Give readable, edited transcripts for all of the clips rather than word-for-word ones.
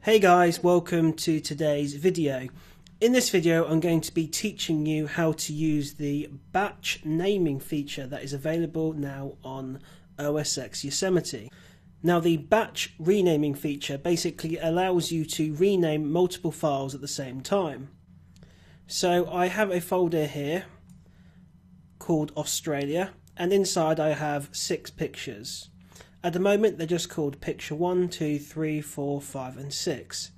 Hey guys, welcome to today's video. In this video I'm going to be teaching you how to use the batch naming feature that is available now on OS X Yosemite. Now the batch renaming feature basically allows you to rename multiple files at the same time. So I have a folder here called Australia, and inside I have 6 pictures. At the moment they're just called picture 1, 2, 3, 4, 5 and 6,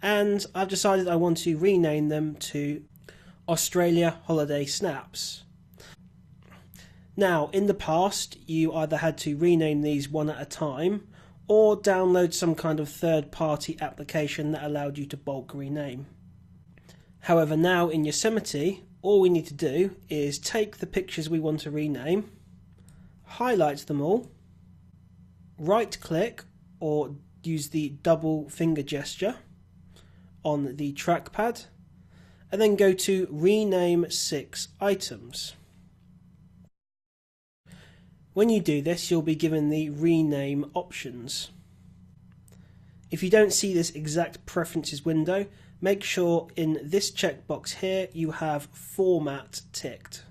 and I've decided I want to rename them to Australia Holiday Snaps. Now in the past you either had to rename these one at a time or download some kind of third-party application that allowed you to bulk rename. However, now in Yosemite all we need to do is take the pictures we want to rename, highlight them all, right click or use the double finger gesture on the trackpad, and then go to rename 6 items. When you do this you'll be given the rename options. If you don't see this exact preferences window, make sure in this checkbox here you have format ticked.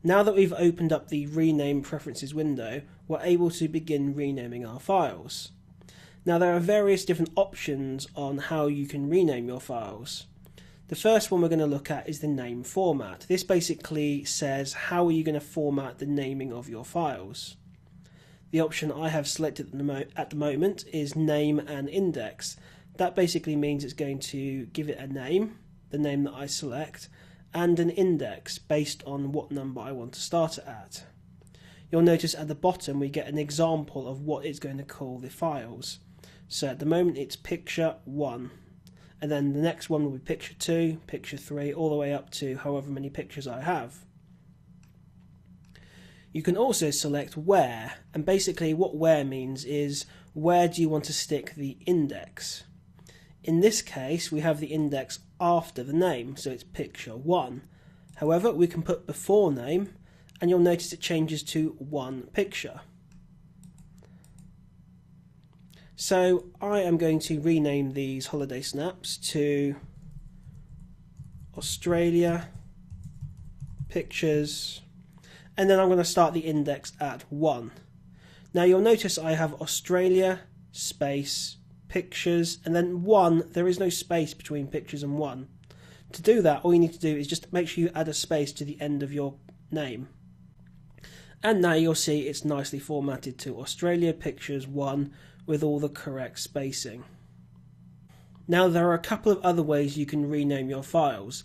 Now that we've opened up the rename preferences window, we're able to begin renaming our files. Now there are various different options on how you can rename your files. The first one we're going to look at is the name format. This basically says how are you going to format the naming of your files. The option I have selected at the moment is name and index. That basically means it's going to give it a name, the name that I select, and an index based on what number I want to start it at. You'll notice at the bottom we get an example of what it's going to call the files. So at the moment it's picture 1, and then the next one will be picture 2, picture 3, all the way up to however many pictures I have. You can also select where, and basically what where means is where do you want to stick the index. In this case we have the index after the name, so it's picture 1. However, we can put before name and you'll notice it changes to 1 picture. So I am going to rename these holiday snaps to Australia Pictures, and then I'm going to start the index at 1. Now you'll notice I have Australia space pictures and then 1. There is no space between pictures and 1. To do that all you need to do is just make sure you add a space to the end of your name, and now you'll see it's nicely formatted to Australia Pictures 1 with all the correct spacing. Now there are a couple of other ways you can rename your files.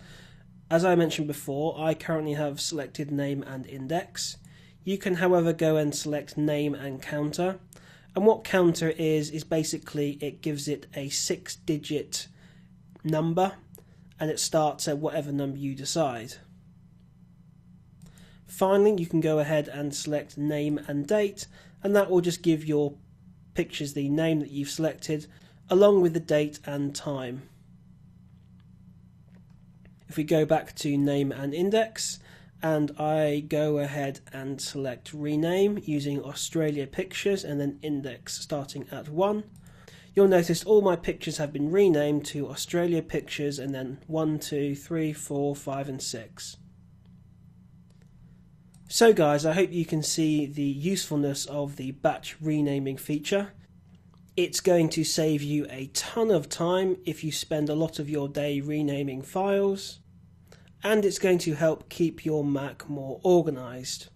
As I mentioned before, I currently have selected name and index. You can however go and select name and counter, and what counter is basically it gives it a 6-digit number and it starts at whatever number you decide. Finally, you can go ahead and select name and date, and that will just give your pictures the name that you've selected along with the date and time. If we go back to name and index and I go ahead and select rename using Australia Pictures and then index starting at 1, you'll notice all my pictures have been renamed to Australia Pictures and then 1, 2, 3, 4, 5 and 6. So guys, I hope you can see the usefulness of the batch renaming feature. It's going to save you a ton of time if you spend a lot of your day renaming files, and it's going to help keep your Mac more organized.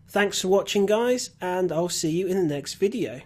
Thanks for watching guys, and I'll see you in the next video.